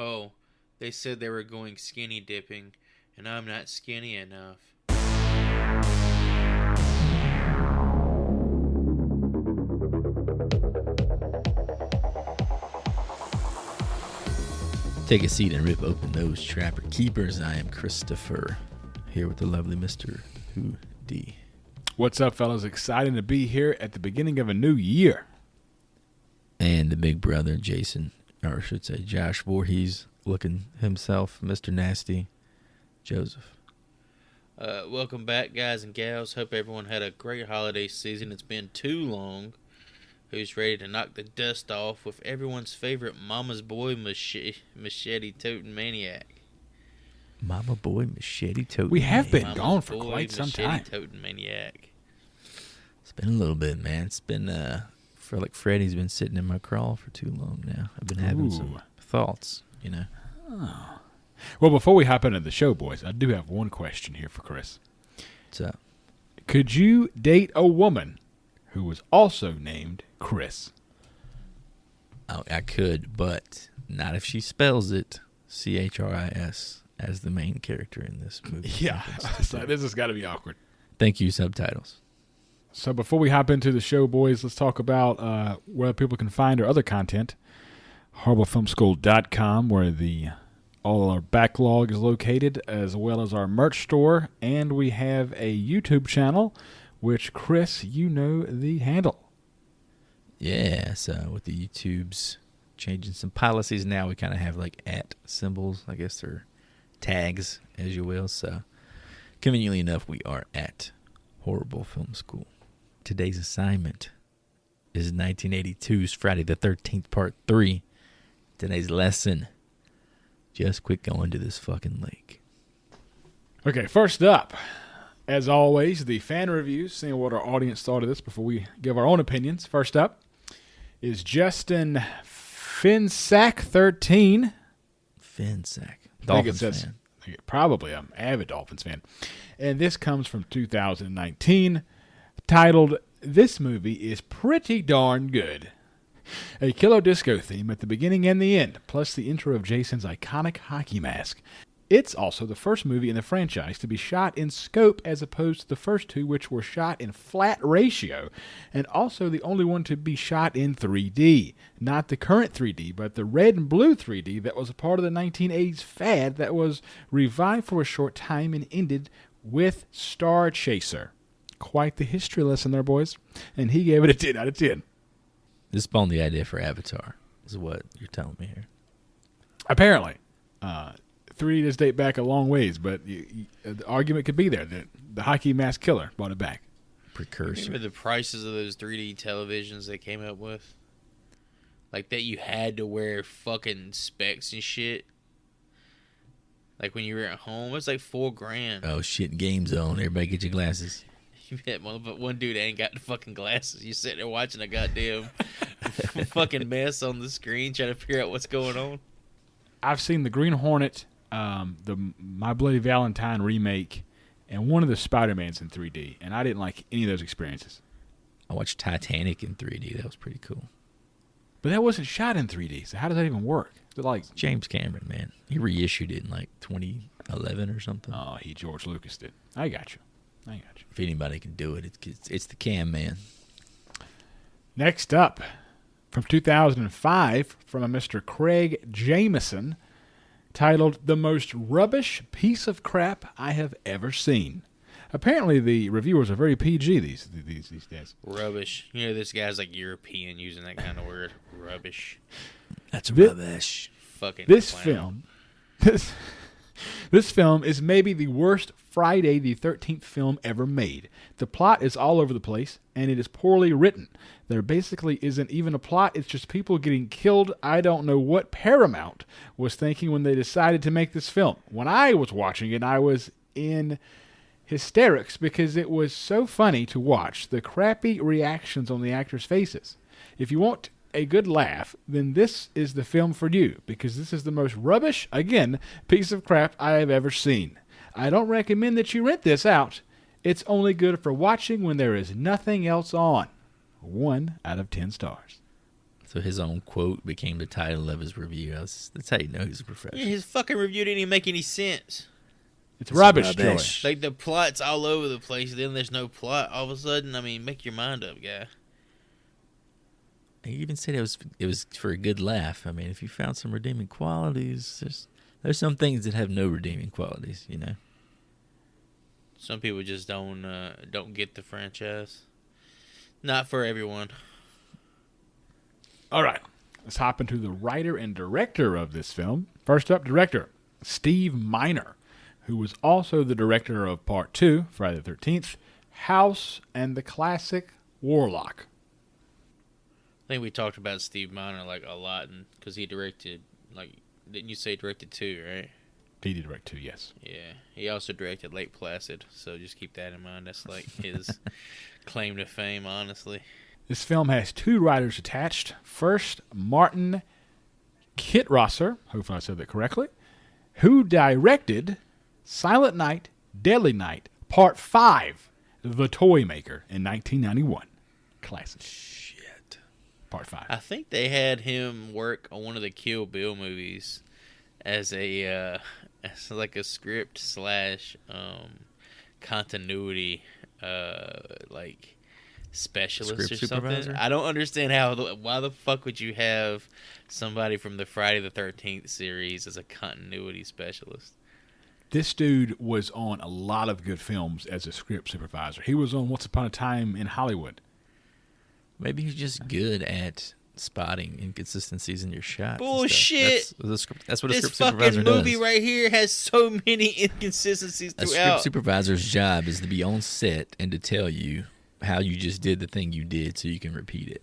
Oh, they said they were going skinny dipping, and I'm not skinny enough. Take a seat and rip open those trapper keepers. I am Christopher, here with the lovely Mr. Hoodie. What's up, fellas? Excited to be here at the beginning of a new year. And the big brother, Jason, or I should say Josh Voorhees, looking himself, Mr. Nasty, Joseph. Welcome back, guys and gals. Hope everyone had a great holiday season. It's been too long. Who's ready to knock the dust off with everyone's favorite mama's boy machete-toting maniac? Mama boy machete-toting. We have been Mama's gone for boy quite some time. Machete-toting maniac. It's been a little bit, man. It's been, feel like Freddy's been sitting in my crawl for too long now. I've been having some thoughts, you know. Oh. Well, before we hop into the show, boys, I do have one question here for Chris. What's up? Could you date a woman who was also named Chris? Oh, I could, but not if she spells it Chris as the main character in this movie. Yeah, so this has got to be awkward. Thank you, subtitles. So before we hop into the show, boys, let's talk about where people can find our other content. HorribleFilmSchool.com, where all our backlog is located, as well as our merch store, and we have a YouTube channel, which, Chris, you know the handle. Yeah, so with the YouTubes changing some policies now, we kind of have like @ symbols. I guess they're tags, as you will. So conveniently enough, we are at Horrible Film School. Today's assignment is 1982's Friday the 13th, Part 3. Today's lesson: just quit going to this fucking lake. Okay, first up, as always, the fan reviews, seeing what our audience thought of this before we give our own opinions. First up is Justin Finsack13. Finsack. Dolphins Dolphins fan. Probably an avid Dolphins fan. And this comes from 2019, titled, "This movie is pretty darn good. A killer disco theme at the beginning and the end, plus the intro of Jason's iconic hockey mask. It's also the first movie in the franchise to be shot in scope as opposed to the first two, which were shot in flat ratio, and also the only one to be shot in 3D. Not the current 3D, but the red and blue 3D that was a part of the 1980s fad that was revived for a short time and ended with Star Chaser." Quite the history lesson there, boys. And he gave it a 10 out of 10. This spawned the idea for Avatar, is what you're telling me here. Apparently. 3D does date back a long ways, but the argument could be there that the hockey mask killer brought it back. Precursor. Remember the prices of those 3D televisions they came up with? Like that you had to wear fucking specs and shit. Like when you were at home, it was like $4,000. Oh shit, Game Zone. Everybody get your glasses. You met one dude ain't got the fucking glasses. You sitting there watching a goddamn fucking mess on the screen trying to figure out what's going on. I've seen the Green Hornet, the My Bloody Valentine remake, and one of the Spider-Mans in 3D, and I didn't like any of those experiences. I watched Titanic in 3D. That was pretty cool. But that wasn't shot in 3D, so how does that even work? Like James Cameron, man. He reissued it in like 2011 or something. Oh, George Lucas did. I got you. If anybody can do it, it's the Cam man. Next up, from 2005, from a Mr. Craig Jameson, titled "The Most Rubbish Piece of Crap I Have Ever Seen." Apparently, the reviewers are very PG these days. Rubbish. You know, this guy's like European using that kind of word. Rubbish. That's rubbish. Fucking This clown. film... This film is maybe the worst Friday the 13th film ever made. The plot is all over the place, and it is poorly written. There basically isn't even a plot. It's just people getting killed. I don't know what Paramount was thinking when they decided to make this film. When I was watching it, I was in hysterics because it was so funny to watch the crappy reactions on the actors' faces. If you want a good laugh, then this is the film for you, because this is the most rubbish, again, piece of crap I have ever seen. I don't recommend that you rent this out. It's only good for watching when there is nothing else on. 1 out of 10 stars. So his own quote became the title of his review. That's how you know he's a Yeah, professional. his fucking review didn't even make any sense. It's rubbish, rubbish. Joy. Like, the plot's all over the place, then there's no plot. All of a sudden, I mean, make your mind up, guy. He even said it was for a good laugh. I mean, if you found some redeeming qualities, there's some things that have no redeeming qualities, you know. Some people just don't get the franchise. Not for everyone. All right, let's hop into the writer and director of this film. First up, director Steve Miner, who was also the director of Part 2, Friday the 13th, House, and the classic Warlock. I think we talked about Steve Miner like a lot, because he directed, like, didn't you say he directed 2, right? He did direct 2, yes. Yeah. He also directed Lake Placid, so just keep that in mind. That's like his claim to fame, honestly. This film has 2 writers attached. First, Martin Kittrosser, hopefully I said that correctly, who directed Silent Night, Deadly Night, Part 5, The Toy Maker, in 1991. Classic. Shit. Part 5. I think they had him work on one of the Kill Bill movies as a as like a script / continuity like specialist Script or something. supervisor? I don't understand why the fuck would you have somebody from the Friday the 13th series as a continuity specialist? This dude was on a lot of good films as a script supervisor. He was on Once Upon a Time in Hollywood. Maybe he's just good at spotting inconsistencies in your shots. Bullshit! That's what a This script supervisor fucking movie does. right here has so many inconsistencies A throughout. script supervisor's job is to be on set and to tell you how you just did the thing you did so you can repeat it.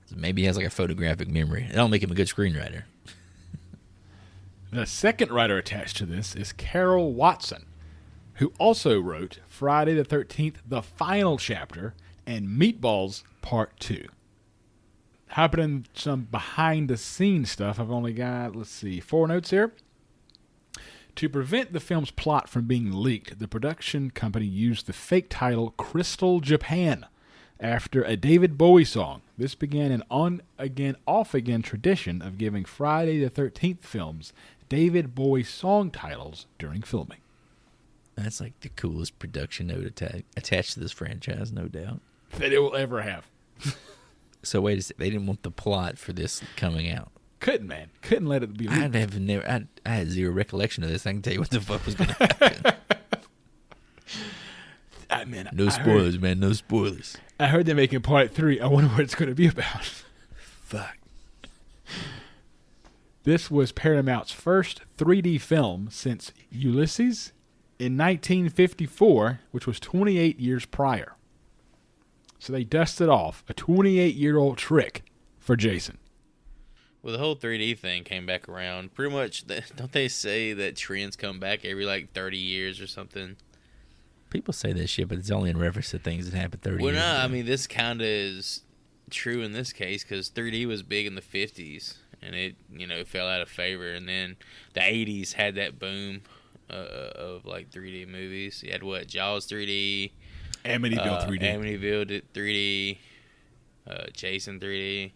So maybe he has like a photographic memory. That'll make him a good screenwriter. The second writer attached to this is Carol Watson, who also wrote Friday the 13th, The Final Chapter, and Meatballs Part 2. Hopping in some behind-the-scenes stuff, I've only got, 4 notes here. To prevent the film's plot from being leaked, the production company used the fake title Crystal Japan after a David Bowie song. This began an on-again, off-again tradition of giving Friday the 13th films David Bowie song titles during filming. That's like the coolest production note attached to this franchise, no doubt. That it will ever have. So wait a second, they didn't want the plot for this coming out. Couldn't let it be leaked. I had zero recollection of this. I can tell you what the fuck was going to happen. No spoilers, man. No spoilers. I heard they're making Part 3. I wonder what it's going to be about. Fuck. This was Paramount's first 3D film since Ulysses in 1954, which was 28 years prior. So they dusted off a 28-year-old trick for Jason. Well, the whole 3D thing came back around. Pretty much, don't they say that trends come back every, 30 years or something? People say that shit, but it's only in reference to things that happened 30 Well, years no, ago. I mean, this kind of is true in this case because 3D was big in the 50s, and it, fell out of favor. And then the 80s had that boom of, 3D movies. You had, Jaws 3D. Amityville 3D. Amityville did 3D. Jason 3D.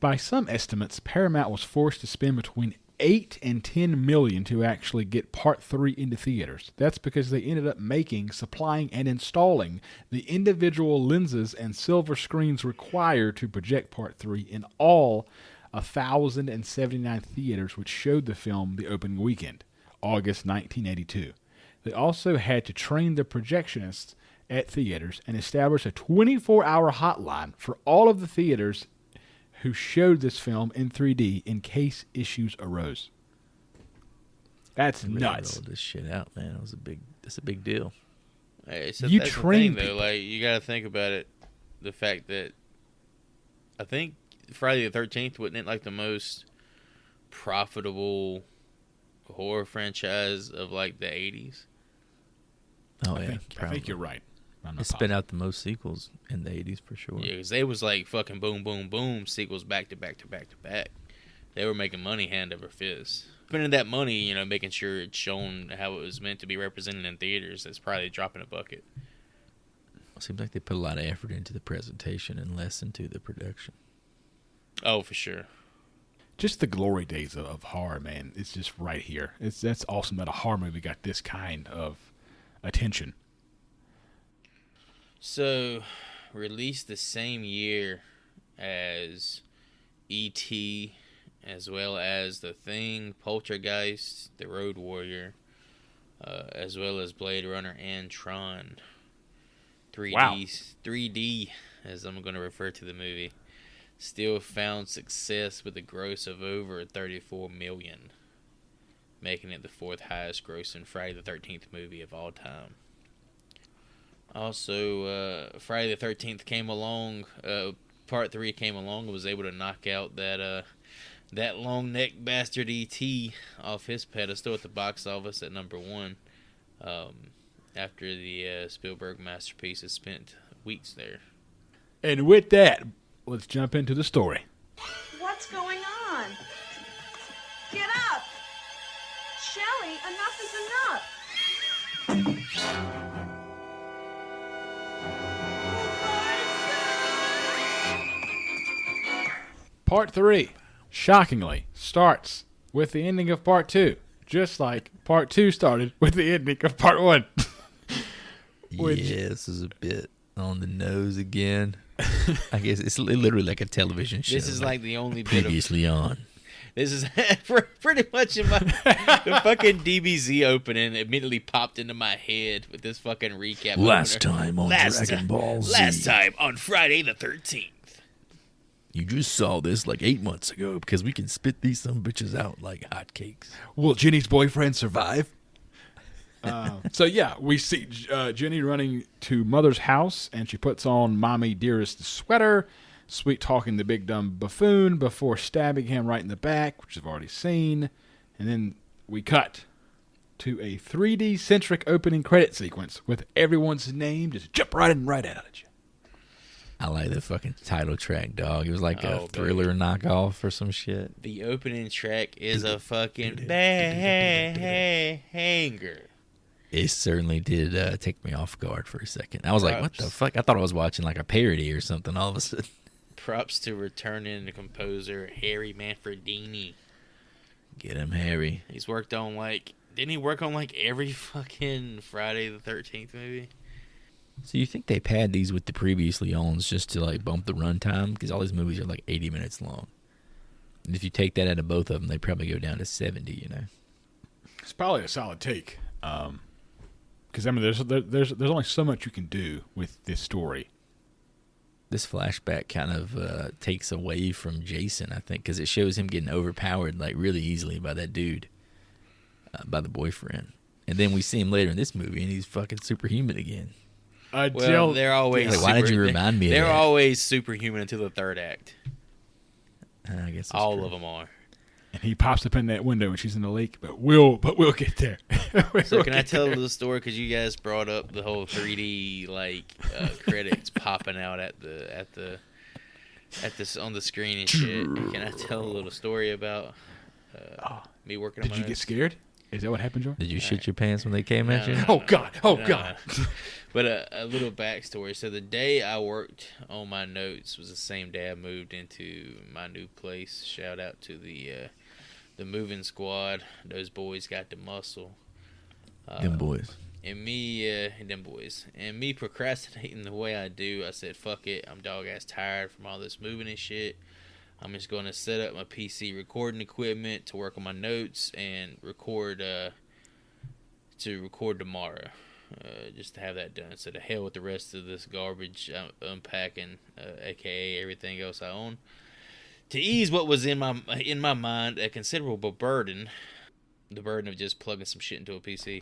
By some estimates, Paramount was forced to spend between $8 and $10 million to actually get Part 3 into theaters. That's because they ended up making, supplying, and installing the individual lenses and silver screens required to project Part 3 in all 1,079 theaters which showed the film the opening weekend, August 1982. They also had to train the projectionists at theaters and establish a 24-hour hotline for all of the theaters who showed this film in 3D in case issues arose. That's They really nuts. rolled this shit out, man. It's a big deal. Hey, so You that's train the thing, though. people. You got to think about it. The fact that I think Friday the 13th wasn't it the most profitable horror franchise of the 80s? Oh, I yeah. think you're right. I'm not It spit out the most sequels in the 80s for sure. Yeah, because they was fucking boom, boom, boom sequels back to back to back to back. They were making money hand over fist. Spending that money, making sure it's shown how it was meant to be represented in theaters, that's probably dropping a bucket. It seems like they put a lot of effort into the presentation and less into the production. Oh, for sure. Just the glory days of horror, man. It's just right here. That's awesome that a horror movie got this kind of attention. So, released the same year as E.T., as well as The Thing, Poltergeist, The Road Warrior, as well as Blade Runner and Tron. 3D, Wow. 3D, as I'm going to refer to the movie, still found success with a gross of over 34 million, making it the fourth highest grossing Friday the 13th movie of all time. Also, Friday the 13th came along, Part 3 came along and was able to knock out that long neck bastard E.T. off his pedestal at the box office at number 1. After the Spielberg masterpiece has spent weeks there. And with that, let's jump into the story. What's going on? Get up! Shelley, enough is enough! Part 3, shockingly, starts with the ending of Part 2, just like Part 2 started with the ending of Part 1. Which- Yeah, this is a bit on the nose again. I guess it's literally like a television show. This is like the only bit of... previously on. This is pretty much in my... the fucking DBZ opening immediately popped into my head with this fucking recap. Last opener. time on Last Dragon ti- Ball Z. Last time on Friday the 13th. You just saw this like 8 months ago because we can spit these some bitches out like hotcakes. Will Jenny's boyfriend survive? So yeah, we see Jenny running to Mother's house, and she puts on Mommy Dearest's sweater, sweet talking the big dumb buffoon before stabbing him right in the back, which I've already seen. And then we cut to a 3D centric opening credit sequence with everyone's name just jump right in right out at you. I like the fucking title track, dog. It was like a Oh, Thriller knockoff or some shit. The opening track is a fucking banger. It certainly did take me off guard for a second. I was like, what the Props. fuck? I thought I was watching like a parody or something all of a sudden. Props to returning composer Harry Manfredini. Get him, Harry. He's worked on didn't he work on every fucking Friday the 13th movie? So you think they pad these with the previously owns just to like bump the runtime? Because all these movies are like 80 minutes long. And if you take that out of both of them, they probably go down to 70, you know? It's probably a solid take. Because I mean, there's only so much you can do with this story. This flashback kind of takes away from Jason, I think, because it shows him getting overpowered like really easily by that dude, by the boyfriend. And then we see him later in this movie, and he's fucking superhuman again. Well, they're always. Like, why did you remind me of They're that? always superhuman until the third act. I guess that's All true. of them are. And he pops up in that window and she's in the lake, but we'll get there. So can I tell the story? Because you guys brought up the whole 3D credits popping out at this on the screen and shit. Can I tell a little story about me working on Did my you get notes? scared? Is that what happened, George? Did you shit your pants when they came at you? No. Oh God! Oh No. God! But a little backstory. So the day I worked on my notes was the same day I moved into my new place. Shout out to the moving squad. Those boys got the muscle. Them boys. And me, them boys. And me procrastinating the way I do, I said, fuck it. I'm dog ass tired from all this moving and shit. I'm just going to set up my PC recording equipment to work on my notes and record tomorrow. Just to have that done. So to hell with the rest of this garbage unpacking, aka everything else I own. To ease what was in my mind a considerable burden, the burden of just plugging some shit into a PC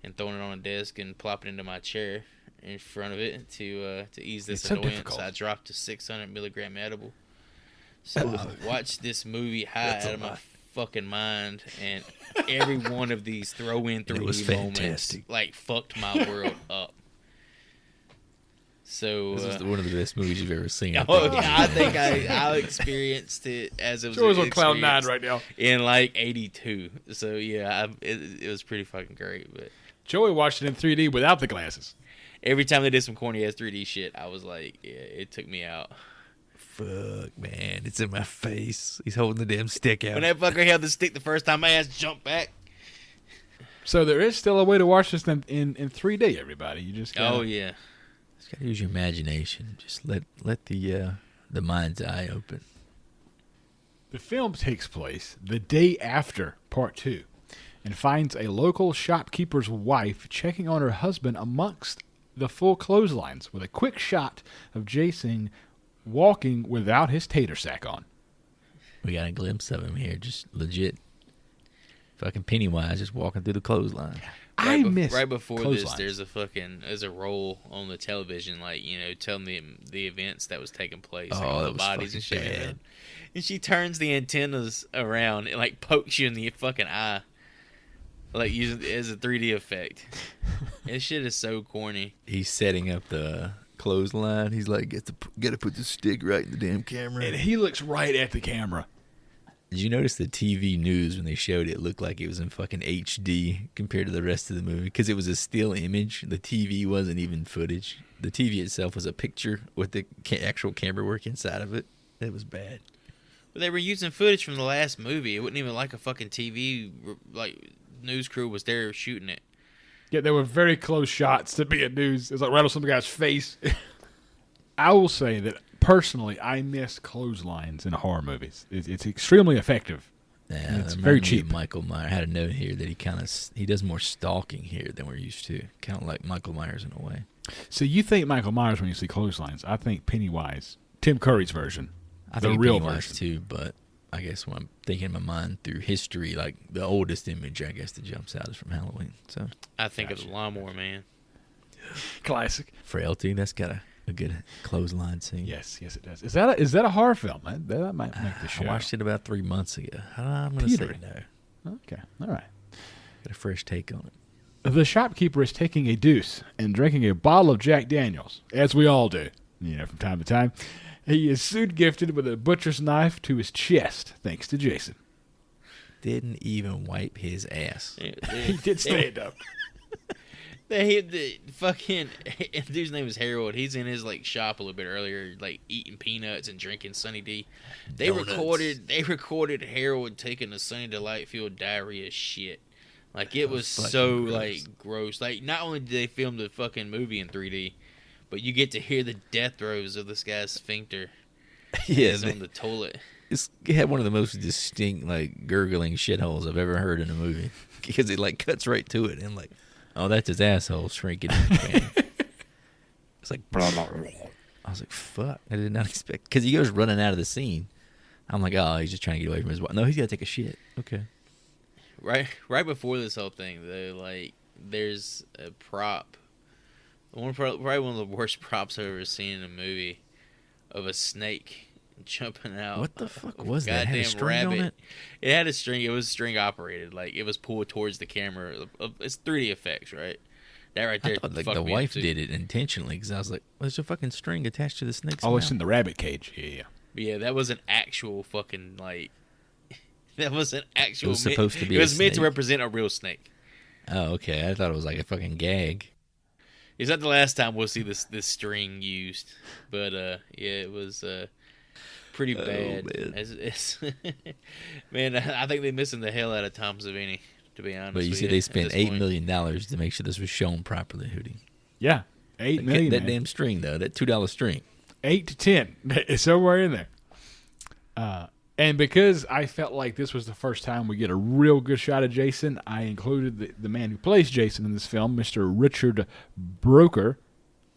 and throwing it on a desk and plopping it into my chair in front of it to ease this It's so annoyance, difficult. I dropped a 600 milligram edible. So I watched this movie high out of my fucking mind, and every one of these throw-in It was 3D moments fantastic. fucked my world up. So This is one of the best movies you've ever seen. I think I experienced it as it was George on cloud nine experienced right now. in like 82. So yeah, it was pretty fucking great. But Joey watched it in 3D without the glasses. every time they did some corny ass 3D shit, I was like, yeah, it took me out. fuck, man, it's in my face. He's holding the damn stick out. When that fucker held the stick the first time, my ass jumped back. So there is still a way to watch this in 3D, everybody. You just gotta, Oh yeah. Just gotta use your imagination. Just let the mind's eye open. The film takes place the day after Part 2 and finds a local shopkeeper's wife checking on her husband amongst the full clotheslines with a quick shot of Jason walking without his tater sack on. We got a glimpse of him here, just legit. Fucking Pennywise just walking through the clothesline. Right before this, clotheslines. there's a roll on the television, like, you know, telling the events that was taking place, Oh, like, all that the was bodies and fucking shit. bad. And she turns the antennas around and like pokes you in the fucking eye, like using it as a 3D effect. This shit is so corny. He's setting up the clothesline. He's like, gotta put the stick right in the damn camera. And he looks right at the camera. Did you notice the TV news when they showed it? It looked like it was in fucking HD compared to the rest of the movie because it was a still image. The TV wasn't even footage. The TV itself was a picture with the actual camera work inside of it. It was bad. But they were using footage from the last movie. It wasn't even like a fucking TV, like, news crew was there shooting it. Yeah, there were very close shots to be a news. It's like right on some guy's face. I will say that personally, I miss clotheslines in horror movies. It's extremely effective. Yeah, And it's that very reminded me of cheap. Michael Myers. I had a note here that he does more stalking here than we're used to. Kind of like Michael Myers in a way. So you think Michael Myers when you see clotheslines. I think Pennywise. Tim Curry's version. I The think real Pennywise version. too, but I guess when I'm thinking in my mind through history, like the oldest image I guess that jumps out is from Halloween. So I think of Gotcha. the Lawnmower Man. Classic. Frailty, that's got a good clothesline scene. Yes, it does. Is that a horror film? That might make the show. I watched it about 3 months ago. I'm gonna say Peter. no. Okay, all right. Got a fresh take on it. The shopkeeper is taking a deuce and drinking a bottle of Jack Daniels, as we all do, from time to time. He is soon gifted with a butcher's knife to his chest, thanks to Jason. Didn't even wipe his ass. He did stand up. The fucking dude's name is Harold. He's in his like shop a little bit earlier, like eating peanuts and drinking Sunny D. They Donuts. recorded Harold taking a Sunny Delight filled diarrhea shit. Like it was fucking so gross. like gross. Like not only did they film the fucking movie in 3D, but you get to hear the death throes of this guy's sphincter. Yeah, He's on the toilet. it had one of the most distinct like gurgling shitholes I've ever heard in a movie because it like cuts right to it and like, oh, that's his asshole shrinking. It's like, blah, blah, blah. I was like, fuck, I did not expect because he goes running out of the scene. I'm like, oh, he's just trying to get away from his wife. No, he's got to take a shit. Okay. Right before this whole thing, though, like there's a prop. Probably one of the worst props I've ever seen in a movie of a snake jumping out. What the fuck of was that? It had a goddamn string on it? It had a string. It was string operated. Like it was pulled towards the camera. It's 3D effects, right? That right there. I thought like fucked the me up, wife too. did it intentionally because I was like, well, there's a fucking string attached to the snake's Oh, it's mouth. in the rabbit cage. Yeah. But yeah, that was an actual fucking like. That was an actual. It was supposed to be It was a meant to snake. represent a real snake. Oh, okay. I thought it was like a fucking gag. Is that the last time we'll see this string used? But yeah, it was pretty Oh, bad. man. It's man, I think they're missing the hell out of Tom Savini. To be honest, But you with see, you they at spent this $8 point. million to make sure this was shown properly, Hootie. Yeah. 8 million. That man. damn string, though. That $2 string. 8 to 10. It's somewhere in there. And because I felt like this was the first time we get a real good shot of Jason, I included the man who plays Jason in this film, Mr. Richard Broker.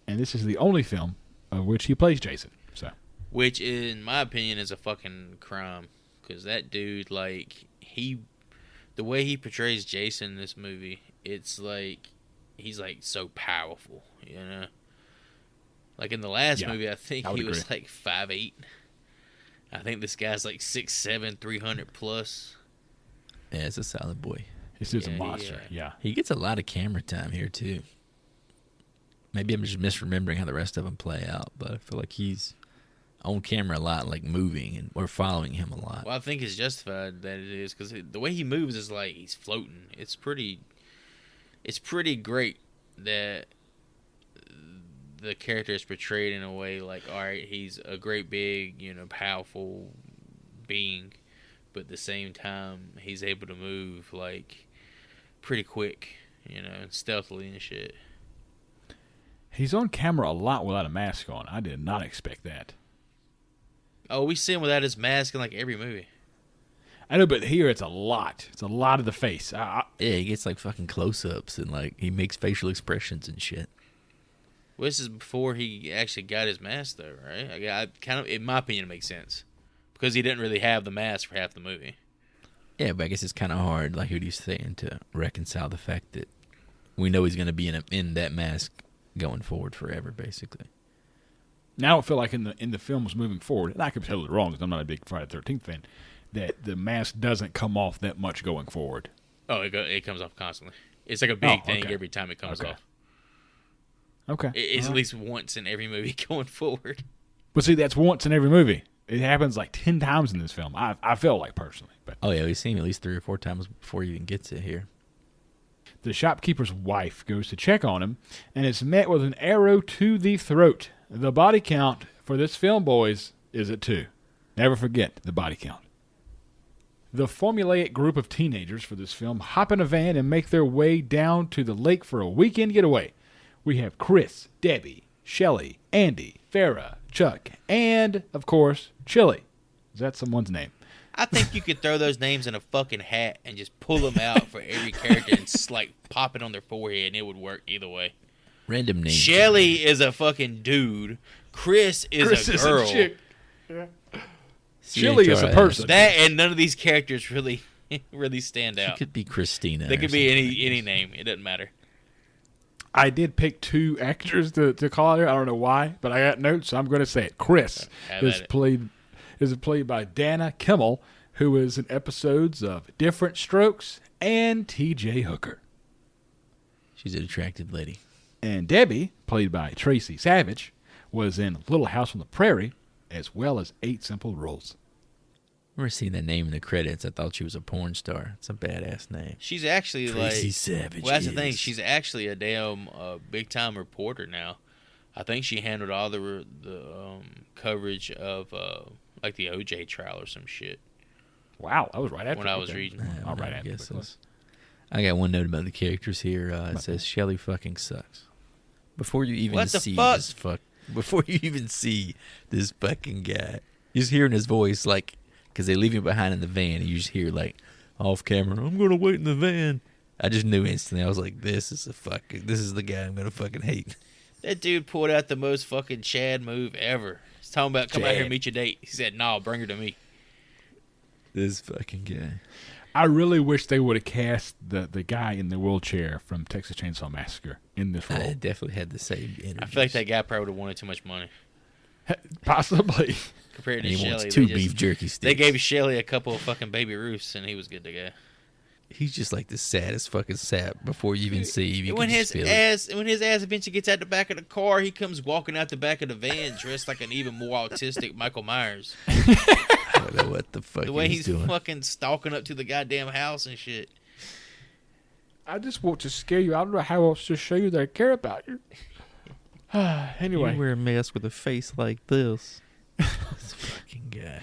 And this is the only film of which he plays Jason. So Which, in my opinion, is a fucking crime. Because that dude, like, the way he portrays Jason in this movie, it's like, he's like so powerful, you know? Like in the last Yeah, movie, I think I would he was agree. like 5'8". I think this guy's like 6'7", 300 plus. Yeah, it's a solid boy. this is a Yeah, monster. Yeah. He gets a lot of camera time here, too. Maybe I'm just misremembering how the rest of them play out, but I feel like he's on camera a lot, like moving, and we're following him a lot. Well, I think it's justified that it is because the way he moves is like he's floating. It's pretty great that the character is portrayed in a way like, all right, he's a great big, powerful being, but at the same time, he's able to move like pretty quick, and stealthily and shit. He's on camera a lot without a mask on. I did not expect that. Oh, we see him without his mask in like every movie. I know, but here it's a lot. It's a lot of the face. Yeah, he gets like fucking close-ups and like he makes facial expressions and shit. Well, this is before he actually got his mask, though, right? I kind of, in my opinion, it makes sense because he didn't really have the mask for half the movie. Yeah, but I guess it's kind of hard, like what he's saying, to reconcile the fact that we know he's going to be in that mask going forward forever, basically. Now I don't feel like in the films moving forward, and I could be totally wrong because I'm not a big Friday the 13th fan, that the mask doesn't come off that much going forward. Oh, it comes off constantly. It's like a big thing every time it comes off. Okay. It's at least once in every movie going forward. But see, that's once in every movie. It happens like 10 times in this film. I feel like personally. But oh yeah, we've seen him at least 3 or 4 times before he even gets it here. the shopkeeper's wife goes to check on him and is met with an arrow to the throat. The body count for this film, boys, is at 2. Never forget the body count. The formulaic group of teenagers for this film hop in a van and make their way down to the lake for a weekend getaway. We have Chris, Debbie, Shelley, Andy, Farrah, Chuck, and, of course, Chili. Is that someone's name? I think you could throw those names in a fucking hat and just pull them out for every character and like pop it on their forehead and it would work either way. Random names. Shelly is a fucking dude. Chris is a girl. Is a chick. Yeah. Chili is a person. That and none of these characters really stand out. It could be Christina. They could be any name. It doesn't matter. I did pick 2 actors to call out here. I don't know why, but I got notes, so I'm going to say it. Chris is played by Dana Kimmel, who is in episodes of Different Strokes and T.J. Hooker. She's an attractive lady. And Debbie, played by Tracy Savage, was in Little House on the Prairie, as well as 8 Simple Rules. I remember seeing that name in the credits. I thought she was a porn star. It's a badass name. She's actually Tracy Savage. Well, that's the thing. She's actually a damn big time reporter now. I think she handled all the coverage of like the OJ trial or some shit. Wow, that was right after when I was reading. All right after. I got one note about the characters here. It says Shelly fucking sucks. Before you even before you even see this fucking guy, you just hearing his voice, like, because they leave him behind in the van, and you just hear, like, off camera, I'm going to wait in the van. I just knew instantly. I was like, this is the guy I'm going to fucking hate. That dude pulled out the most fucking Chad move ever. He's talking about, come out here and meet your date. He said, nah, bring her to me. This fucking guy. I really wish they would have cast the guy in the wheelchair from Texas Chainsaw Massacre in this role. I definitely had the same energy. I feel like that guy probably would have wanted too much money. Possibly. Compared to he Shelly. wants 2 beef jerky sticks. They gave Shelly a couple of fucking baby Ruths, and he was good to go. He's just like the saddest fucking sap before you even see him. When his ass eventually gets out the back of the car, he comes walking out the back of the van dressed like an even more autistic Michael Myers. I don't know what the fuck the way he's doing. fucking stalking up to the goddamn house and shit. I just want to scare you. I don't know how else to show you that I care about you. Anyway. You wear a mask with a face like this. This fucking guy.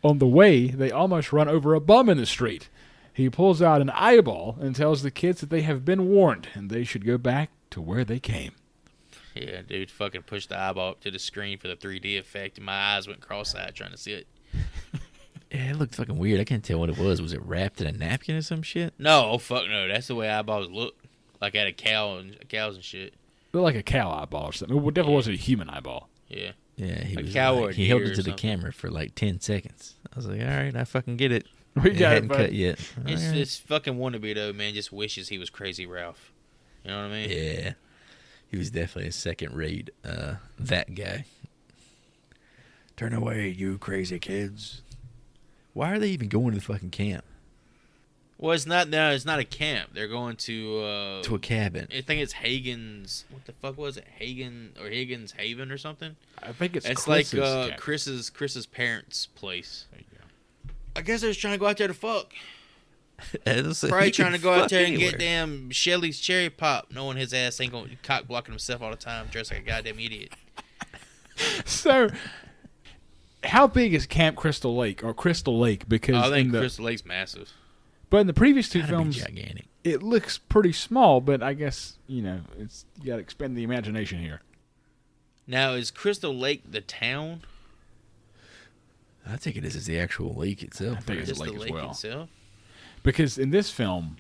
On the way, they almost run over a bum in the street. He pulls out an eyeball and tells the kids that they have been warned and they should go back to where they came. Yeah, dude, fucking pushed the eyeball up to the screen for the 3D effect, and my eyes went cross-eyed trying to see it. Yeah, it looked fucking weird. I can't tell what it was. Was it wrapped in a napkin or some shit? No, fuck no. That's the way eyeballs look. Like at cows and shit. Looked like a cow eyeball or something. It definitely wasn't a human eyeball. Yeah. Yeah, he was cow or like, he held deer it to or the something. camera for like 10 seconds. I was like, all right, I fucking get it. We It got it, hadn't bud. cut yet. It's fucking wannabe, though, man. Just wishes he was Crazy Ralph. You know what I mean? Yeah. He was definitely a second rate, that guy. Turn away, you crazy kids. Why are they even going to the fucking camp? Well, it's not a camp. They're going to To a cabin. I think it's Hagen's. What the fuck was it? Higgins Haven or something? I think it's Like Chris's Chris's parents' place. There you go. I guess they're just trying to go out there to fuck. Probably trying to go out there and anywhere. get damn Shelly's cherry pop, knowing his ass ain't gonna cock blocking himself all the time, dressed like a goddamn idiot. So, how big is Camp Crystal Lake or Crystal Lake? Because I think in the, Crystal Lake's massive. but in the previous two Gotta be films, gigantic. it looks pretty small. But I guess you got to expend the imagination here. Now, is Crystal Lake the town? I think it is the actual lake itself. I think it's Just a lake the as lake well. itself? Because in this film,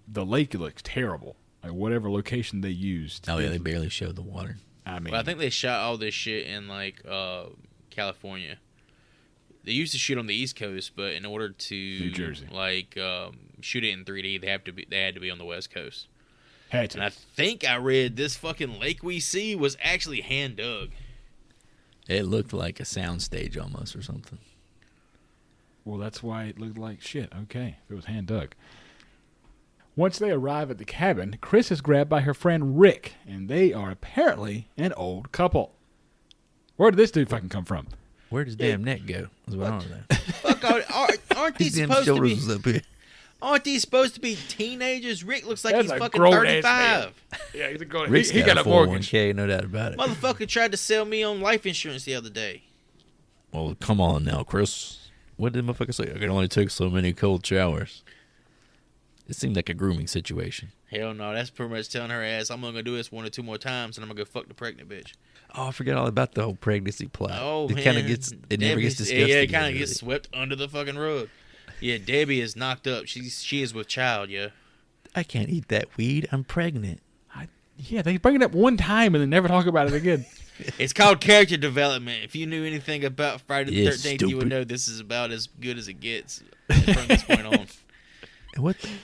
the lake looks terrible. Like whatever location they used. Oh yeah, they barely showed the water. I mean, Well, I think they shot all this shit in like California. They used to shoot on the East Coast, but in order to New Jersey. like shoot it in 3D, they had to be on the West Coast. had to. And I think I read this fucking lake we see was actually hand dug. It looked like a soundstage almost or something. Well, that's why it looked like shit. Okay, if it was hand dug. Once they arrive at the cabin, Chris is grabbed by her friend Rick, and they are apparently an old couple. Where did this dude fucking come from? Where does damn neck go? That's what I don't know. Fuck, aren't these His damn supposed to be? shoulders was up here. Aren't these supposed to be teenagers? Rick looks like That's he's a fucking grown-ass 35. Yeah, he's a grown. Rick's He got a mortgage. 401k, no doubt about it. Motherfucker tried to sell me on life insurance the other day. Well, come on now, Chris. What did the motherfucker say? I can only take so many cold showers. It seemed like a grooming situation. Hell no, that's pretty much telling her ass, I'm only gonna do this 1 or 2 more times, and I'm gonna go fuck the pregnant bitch. Oh, I forgot all about the whole pregnancy plot. Oh it man, kind of gets, it never gets discussed. Yeah, it again, kind of gets really. swept under the fucking rug. Yeah, Debbie is knocked up. She is with child. Yeah. I can't eat that weed. I'm pregnant. Yeah, they bring it up one time and then never talk about it again. It's called character development. If you knew anything about Friday the Yeah, 13th, you would stupid. know this is about as good as it gets from this point on. And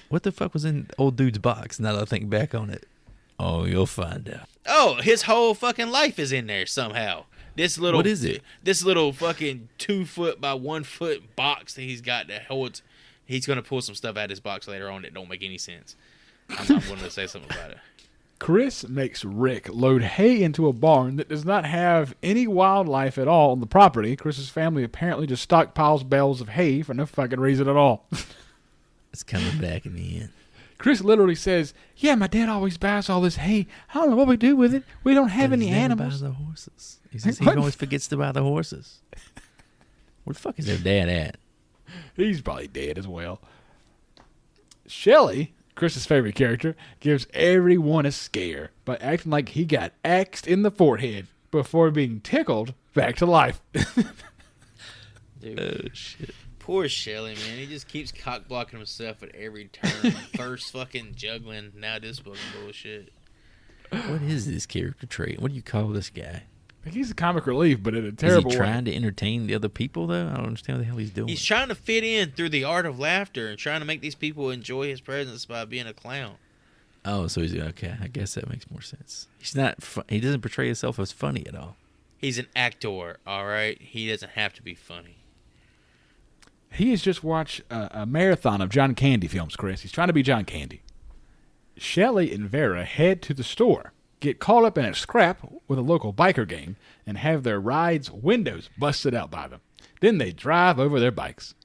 what the fuck was in old dude's box? Now that I think back on it, oh, you'll find out. Oh, his whole fucking life is in there somehow. This little, What is it? This little fucking 2 foot by 1 foot box that he's got that holds. He's gonna pull some stuff out of his box later on that don't make any sense. I'm going to say something about it. Chris makes Rick load hay into a barn that does not have any wildlife at all on the property. Chris's family apparently just stockpiles bales of hay for no fucking reason at all. It's coming back in the end. Chris literally says, "Yeah, my dad always buys all this hay. I don't know what we do with it. We don't have But any he never animals." buys the horses. He says he What? always forgets to buy the horses. Where the fuck is their dad at? He's probably dead as well. Shelley, Chris's favorite character, gives everyone a scare by acting like he got axed in the forehead before being tickled back to life. Dude, Oh shit! poor Shelly, man. He just keeps cock blocking himself at every turn. First fucking juggling, now this fucking bullshit. What is this character trait? What do you call this guy? He's a comic relief, but in a Is terrible he way. trying to entertain the other people though? I don't understand what the hell he's doing. He's trying to fit in through the art of laughter and trying to make these people enjoy his presence by being a clown. Oh, so he's okay. I guess that makes more sense. He's not. He doesn't portray himself as funny at all. He's an actor, all right? He doesn't have to be funny. He has just watched a marathon of John Candy films, Chris. He's trying to be John Candy. Shelley and Vera head to the store, get caught up in a scrap with a local biker gang, and have their ride's windows busted out by them. Then they drive over their bikes.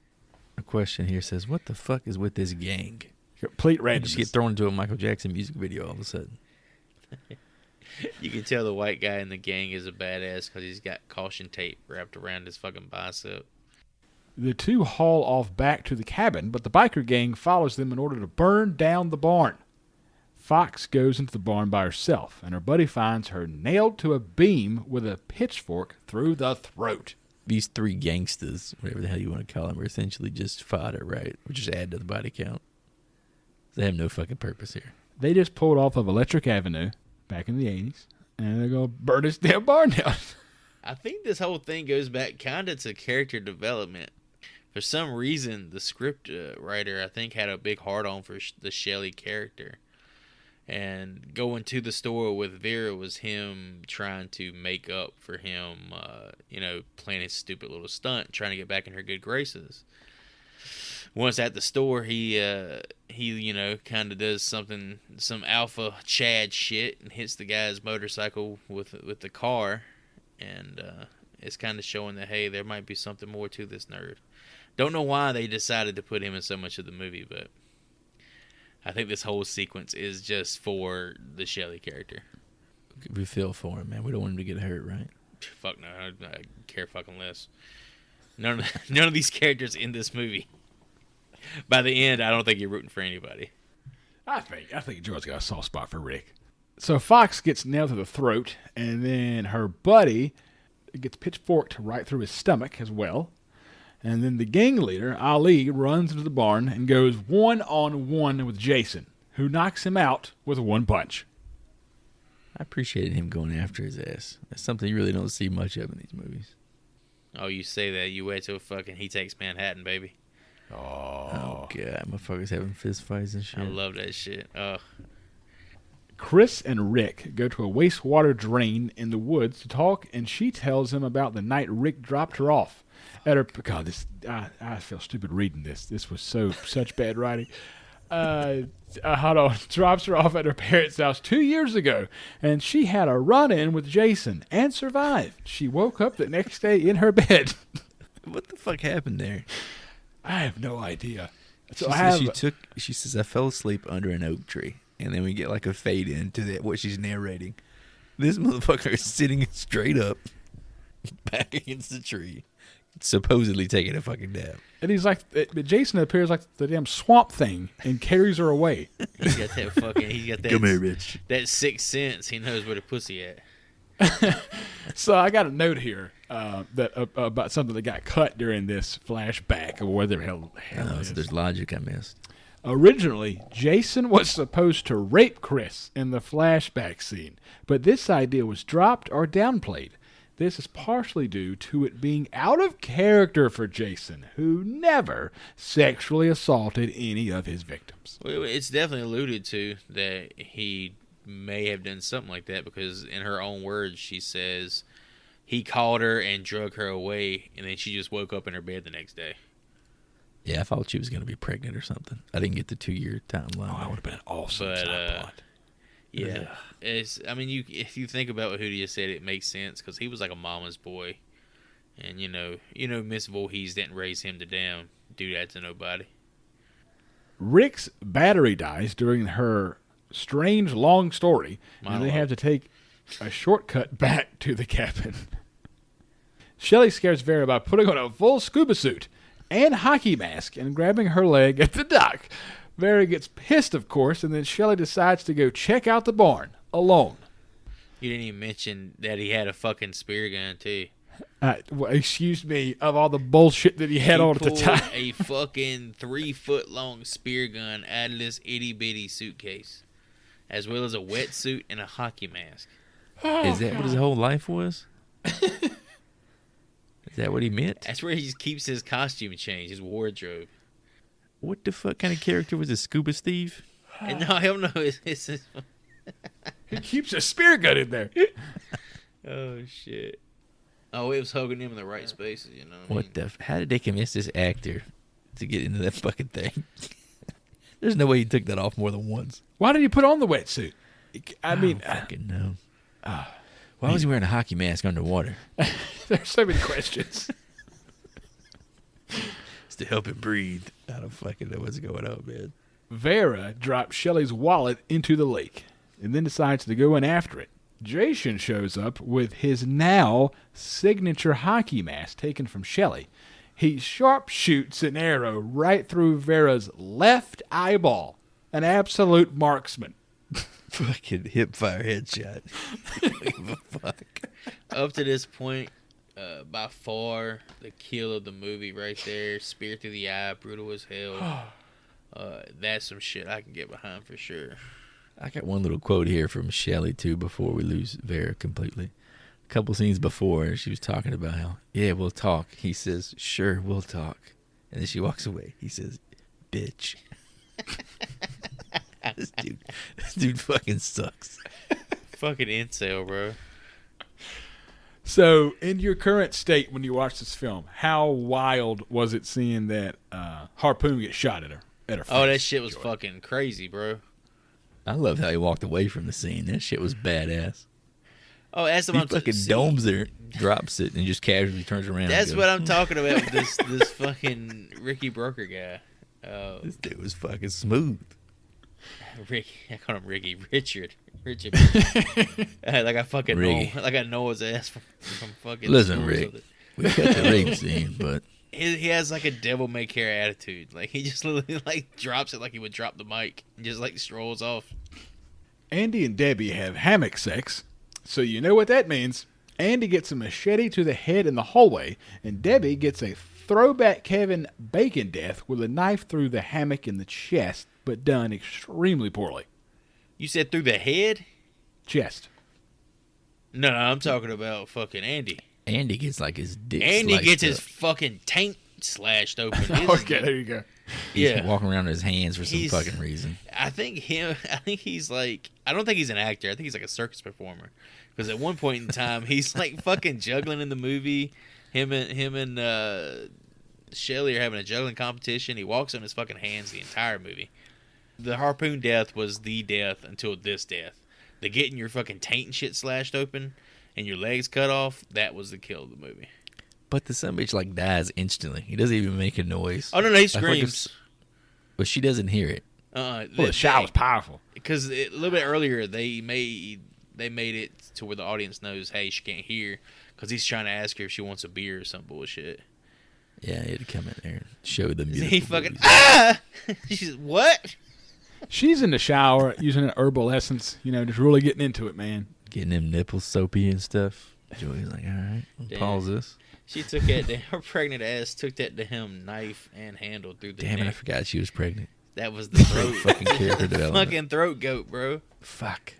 A question here says, "What the fuck is with this gang?" Complete You just get randomness. thrown into a Michael Jackson music video all of a sudden. You can tell the white guy in the gang is a badass because he's got caution tape wrapped around his fucking bicep. The two haul off back to the cabin, but the biker gang follows them in order to burn down the barn. Fox goes into the barn by herself, and her buddy finds her nailed to a beam with a pitchfork through the throat. These three gangsters, whatever the hell you want to call them, are essentially just fodder, right? Or just add to the body count. They have no fucking purpose here. They just pulled off of Electric Avenue back in the 80s, and they're going to burn this damn barn down. I think this whole thing goes back kind of to character development. For some reason, the script writer, I think, had a big hard-on for the Shelley character. And going to the store with Vera was him trying to make up for him, playing his stupid little stunt, trying to get back in her good graces. Once at the store, he kind of does some alpha Chad shit and hits the guy's motorcycle with the car, and it's kind of showing that, hey, there might be something more to this nerd. Don't know why they decided to put him in so much of the movie, but I think this whole sequence is just for the Shelley character. We feel for him, man. We don't want him to get hurt, right? Fuck no, I care fucking less. None of these characters in this movie. By the end, I don't think you're rooting for anybody. I think George's got a soft spot for Rick. So Fox gets nailed to the throat, and then her buddy gets pitchforked right through his stomach as well. And then the gang leader, Ali, runs into the barn and goes one-on-one with Jason, who knocks him out with one punch. I appreciated him going after his ass. That's something you really don't see much of in these movies. Oh, you say that. You wait till fucking he takes Manhattan, baby. Oh God, motherfuckers having fist fights and shit. I love that shit. Chris and Rick go to a wastewater drain in the woods to talk, and she tells him about the night Rick dropped her off at her. God, I feel stupid reading this. This was such bad writing. Hold on. Drops her off at her parents' house 2 years ago, and she had a run-in with Jason and survived. She woke up the next day in her bed. What the fuck happened there? I have no idea. So she says, I fell asleep under an oak tree. And then we get like a fade into that, what she's narrating. This motherfucker is sitting straight up, back against the tree, supposedly taking a fucking nap. And he's like, Jason appears like the damn swamp thing and carries her away. He's got that Come here, bitch. That sixth sense. He knows where the pussy at. So I got a note here about something that got cut during this flashback or whether hell So there's logic I missed. Originally, Jason was supposed to rape Chris in the flashback scene, but this idea was dropped or downplayed. This is partially due to it being out of character for Jason, who never sexually assaulted any of his victims. Well, it's definitely alluded to that he may have done something like that because in her own words, she says he called her and drug her away, and then she just woke up in her bed the next day. Yeah, I thought she was going to be pregnant or something. I didn't get the 2-year timeline. Oh, that would have been an awesome side plot. Yeah, if you think about what Hootie said, it makes sense because he was like a mama's boy, and you know, Miss Voorhees didn't raise him to do that to nobody. Rick's battery dies during her strange long story, and they have to take a shortcut back to the cabin. Shelley scares Vera by putting on a full scuba suit and hockey mask and grabbing her leg at the dock. Vera gets pissed, of course, and then Shelley decides to go check out the barn alone. You didn't even mention that he had a fucking spear gun, too. Excuse me, of all the bullshit that he had on at the time. A fucking 3-foot-long spear gun out of this itty-bitty suitcase, as well as a wetsuit and a hockey mask. Is that what his whole life was? Is that what he meant? That's where he just keeps his costume change, his wardrobe. What the fuck kind of character was a Scuba Steve? And no, hell no. It's He keeps a spear gun in there. Oh, shit. Oh, it was hugging him in the right spaces, you know What the... How did they convince this actor to get into that fucking thing? There's no way he took that off more than once. Why did he put on the wetsuit? I don't fucking know. Why was he wearing a hockey mask underwater? There's so many questions. It's to help him breathe. I don't fucking know what's going on, man. Vera drops Shelley's wallet into the lake and then decides to go in after it. Jason shows up with his now signature hockey mask taken from Shelley. He sharp shoots an arrow right through Vera's left eyeball. An absolute marksman. Fucking hip fire headshot. Give a fuck. Up to this point, by far, the kill of the movie right there. Spear through the eye, brutal as hell. That's some shit I can get behind for sure. I got one little quote here from Shelley, too, before we lose Vera completely. A couple scenes before, she was talking about how, yeah, we'll talk. He says, sure, we'll talk. And then she walks away. He says, bitch. This dude fucking sucks. Fucking incel, bro. So, in your current state when you watch this film, how wild was it seeing that harpoon get shot at her face? Oh, that shit was fucking crazy, bro. I love how he walked away from the scene. That shit was badass. Oh, that's the He one. fucking domes there, drops it, and just casually turns around. That's and goes, what I'm talking about with this fucking Ricky Broker guy. This dude was fucking smooth. Ricky, I call him Ricky. Richard. Like I fucking Ricky. know, like I know his ass from fucking. Listen, school or Rick, something. we cut the rape scene, but He has like a devil may care attitude. Like he just literally like drops it like he would drop the mic and just like strolls off. Andy and Debbie have hammock sex, so you know what that means. Andy gets a machete to the head in the hallway, and Debbie gets a throwback Kevin Bacon death with a knife through the hammock in the chest, but done extremely poorly. You said through the head? Chest. No, I'm talking about fucking Andy. Andy gets like his dick. Andy sliced gets his up. fucking taint slashed open. Okay, there you go. He's Yeah. walking around with his hands for some He's- fucking reason. I think he's like, I don't think he's an actor. I think he's like a circus performer. Because at one point in time, he's like fucking juggling in the movie. Him and Shelley are having a juggling competition. He walks on his fucking hands the entire movie. The harpoon death was the death until this death. The getting your fucking taint and shit slashed open and your legs cut off, that was the kill of the movie. But the son of a bitch like dies instantly. He doesn't even make a noise. Oh, no, he Like, screams. but she doesn't hear it. Well, the shot was powerful. Because a little bit earlier, they made it to where the audience knows, hey, she can't hear, because he's trying to ask her if she wants a beer or some bullshit. Yeah, he had to come in there and show them. He fucking She's what? She's in the shower using an herbal essence, just really getting into it, man. Getting them nipples soapy and stuff. Joey's like, all right, Damn. pause this. She took that. Her pregnant ass took that to him, knife and handle through the Damn it, I neck. forgot she was pregnant. That was the throat. Fucking character development. Fucking throat goat, bro. Fuck.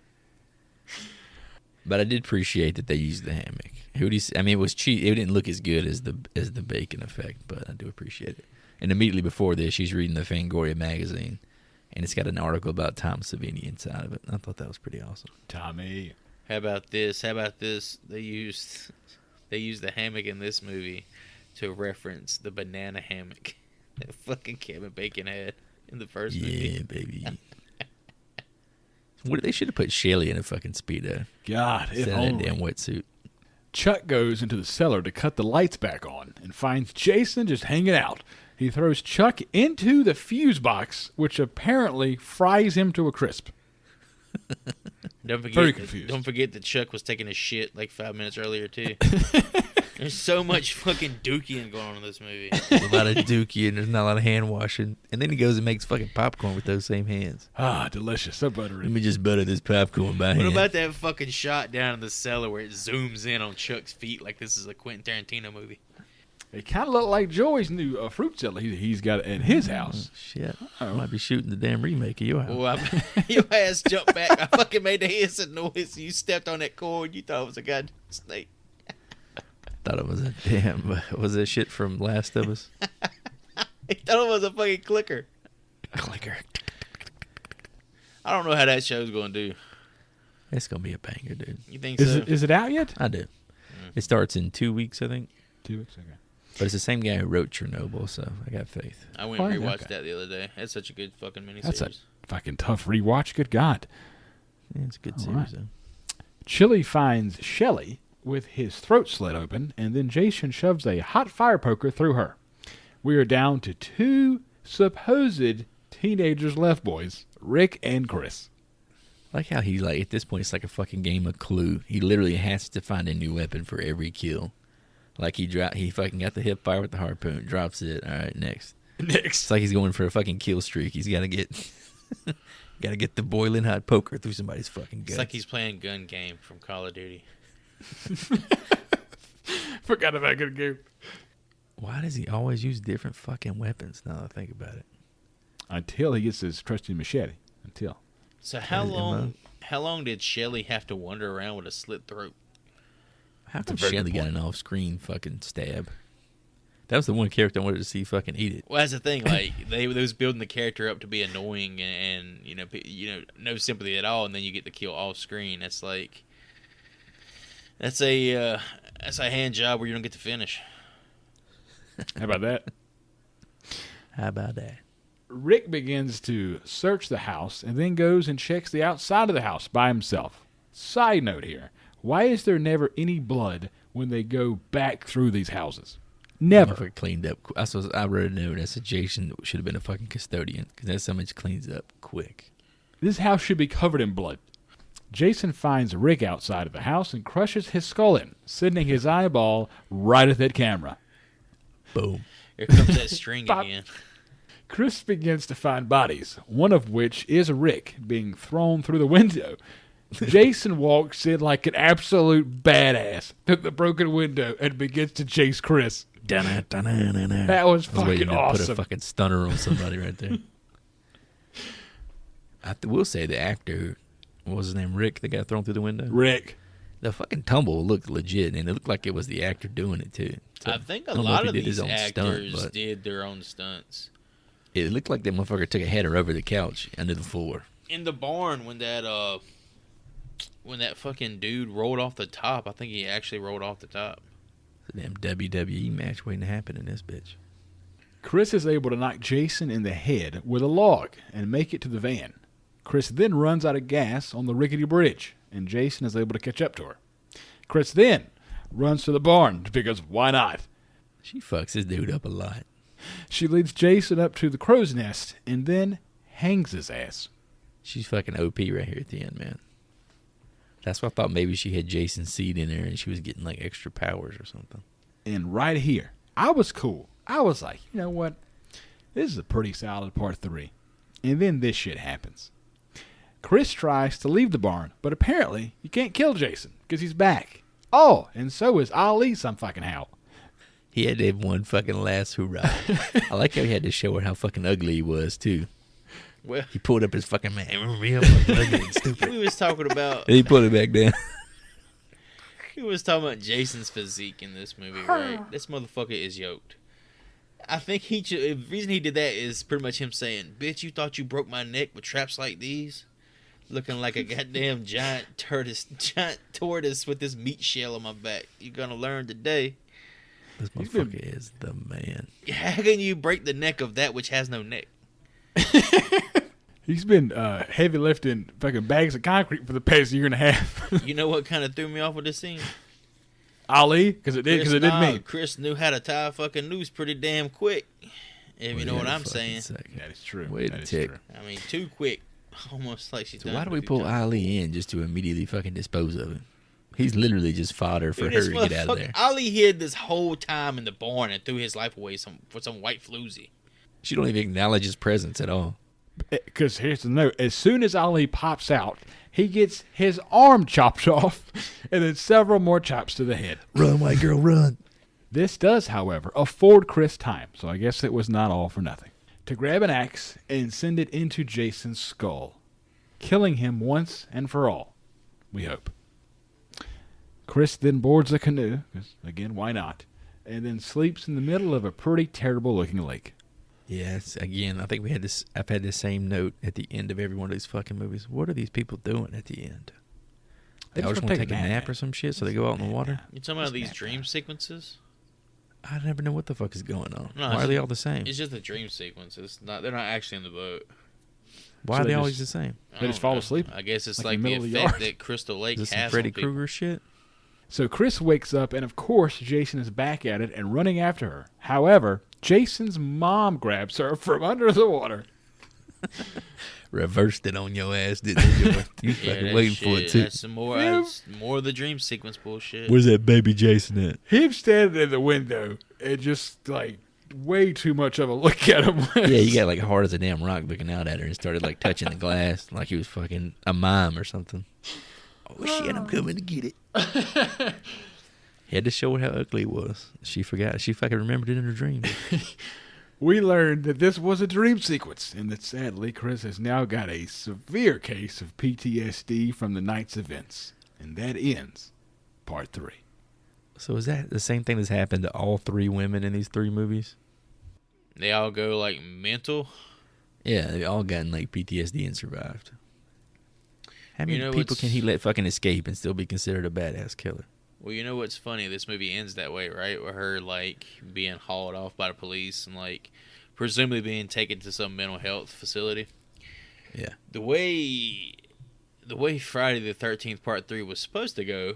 But I did appreciate that they used the hammock. It was cheap. It didn't look as good as the bacon effect, but I do appreciate it. And immediately before this, she's reading the Fangoria magazine, and it's got an article about Tom Savini inside of it. I thought that was pretty awesome. Tommy. How about this? They used the hammock in this movie to reference the banana hammock that fucking Kevin Bacon had in the first movie. Yeah, baby. They should have put Shelly in a fucking Speedo. God, if Instead of only. that damn wetsuit. Chuck goes into the cellar to cut the lights back on and finds Jason just hanging out. He throws Chuck into the fuse box, which apparently fries him to a crisp. Very confused. Don't forget that Chuck was taking a shit like 5 minutes earlier too. There's so much fucking dookie going on in this movie. There's a lot of dookie and there's not a lot of hand washing. And then he goes and makes fucking popcorn with those same hands. Ah, delicious. So Let buttery. me just butter this popcorn by What hand. about that fucking shot down in the cellar where it zooms in on Chuck's feet like this is a Quentin Tarantino movie? It kind of looked like Joey's new fruit cellar he's got at his house. Shit. Oh. Might be shooting the damn remake of your house. Well, your ass jumped back. I fucking made the hissing noise. You stepped on that cord. You thought it was a goddamn snake. Thought it was a damn. Was that shit from Last of Us? I thought it was a fucking clicker. Clicker. I don't know how that show's going to do. It's gonna be a banger, dude. You think Is so? it out yet? I do. It starts in 2 weeks, I think. 2 weeks ago. But it's the same guy who wrote Chernobyl, so I got faith. I went and Fine, rewatched okay. that the other day. That's such a good fucking miniseries. That's a fucking tough rewatch. Good God. Yeah, it's a good All series, right. though. Chili finds Shelly with his throat slit open, and then Jason shoves a hot fire poker through her. We are down to 2 supposed teenagers left, boys, Rick and Chris. I like how he's like, at this point, it's like a fucking game of Clue. He literally has to find a new weapon for every kill. Like he fucking got the hip fire with the harpoon, drops it. All right, next. It's like he's going for a fucking kill streak. He's got to get, the boiling hot poker through somebody's fucking guts. It's like he's playing gun game from Call of Duty. Forgot about good game. Why does he always use different fucking weapons? Now that I think about it. Until he gets his trusty machete. Until. So how Crazy long? ammo. How long did Shelley have to wander around with a slit throat? How come a very Shelly good got an off-screen fucking stab? That was the one character I wanted to see fucking eat it. Well, that's the thing. Like they was building the character up to be annoying and no sympathy at all, and then you get the kill off screen. That's like that's a hand job where you don't get to finish. How about that? How about that? Rick begins to search the house and then goes and checks the outside of the house by himself. Side note here. Why is there never any blood when they go back through these houses? Never. Motherfucker cleaned up. I wrote a note that said Jason should have been a fucking custodian because that's how much cleans up quick. This house should be covered in blood. Jason finds Rick outside of the house and crushes his skull in, sending his eyeball right at that camera. Boom. Here comes that string Pop. again. Chris begins to find bodies, one of which is Rick being thrown through the window. Jason walks in like an absolute badass through the broken window and begins to chase Chris. That was I was waiting fucking to awesome. put a fucking stunner on somebody right there. I will say the actor, what was his name, Rick, that got thrown through the window? Rick. The fucking tumble looked legit, and it looked like it was the actor doing it, too. So, I think a don't know lot if of he did these his own actors stunt, but did their own stunts. it looked like that motherfucker took a header over the couch under the floor. In the barn, when that fucking dude rolled off the top, I think he actually rolled off the top. It's a damn WWE match waiting to happen in this bitch. Chris is able to knock Jason in the head with a log and make it to the van. Chris then runs out of gas on the rickety bridge, and Jason is able to catch up to her. Chris then runs to the barn because why not? She fucks this dude up a lot. She leads Jason up to the crow's nest and then hangs his ass. She's fucking OP right here at the end, man. That's why I thought maybe she had Jason's seed in there and she was getting like extra powers or something. And right here, I was cool. I was like, you know what? This is a pretty solid part 3. And then this shit happens. Chris tries to leave the barn, but apparently you can't kill Jason because he's back. Oh, and so is Ali some fucking how. He had to have one fucking last hoorah. I like how he had to show her how fucking ugly he was, too. Well, He pulled up his fucking man. Remember me? I'm fucking ugly and stupid. we was talking about And he put it back down. he was talking about Jason's physique in this movie, right? This motherfucker is yoked. I think the reason he did that is pretty much him saying, "Bitch, you thought you broke my neck with traps like these?" Looking like a goddamn giant tortoise with this meat shell on my back. You're gonna learn today. This motherfucker is the man. How can you break the neck of that which has no neck? He's been heavy lifting fucking bags of concrete for the past year and a half. You know what kind of threw me off with this scene? Ali, because it did me. Chris knew how to tie a fucking noose pretty damn quick. If you know what I'm saying. That is true. Wait That a is tick. true. I mean, too quick. Almost like she's So done why it do a we few pull times. Ali in just to immediately fucking dispose of him? He's literally just fodder for Dude, her this to get out of motherfucker- there. Ali hid this whole time in the barn and threw his life away for some white floozy. She don't even acknowledge his presence at all. Because here's the note. As soon as Ali pops out, he gets his arm chopped off and then several more chops to the head. Run, white girl, run. This does, however, afford Chris time, so I guess it was not all for nothing, to grab an axe and send it into Jason's skull, killing him once and for all, we hope. Chris then boards a canoe, because, again, why not, and then sleeps in the middle of a pretty terrible-looking lake. Yes, again, I think we had this. I've had the same note at the end of every one of these fucking movies. What are these people doing at the end? They always want to take a nap or some shit, so they go out in the water. You talking about these dream sequences? I never know what the fuck is going on. No, Why are they all the same? It's just a dream sequence. It's not. They're not actually in the boat. Why So are they they always just- the same? I They just don't fall know. asleep? I guess it's Like like in the the middle of the effect yard? that Crystal Lake Is this some has Freddy on people. Krueger shit? So Chris wakes up, and of course, Jason is back at it and running after her. However, Jason's mom grabs her from under the water. Reversed it on your ass, didn't they? You Yeah, fucking that waiting for it shit, too. That's some more. Yeah. That's more of the dream sequence bullshit. Where's that baby Jason at? Him standing in the window and just like way too much of a look at him. Yeah, he got like hard as a damn rock looking out at her and started like touching the glass like he was fucking a mime or something. Oh shit, I'm coming to get it. He had to show her how ugly he was. She forgot. She fucking remembered it in her dream. We learned that this was a dream sequence, and that sadly Chris has now got a severe case of PTSD from the night's events. And that ends part 3. So is that the same thing that's happened to all 3 women in these 3 movies? They all go like mental. Yeah, they all gotten like PTSD and survived. How many You know people what's- can he let fucking escape and still be considered a badass killer? Well, you know what's funny? This movie ends that way, right? With her like being hauled off by the police and like presumably being taken to some mental health facility. Yeah. The way Friday the 13th Part 3 was supposed to go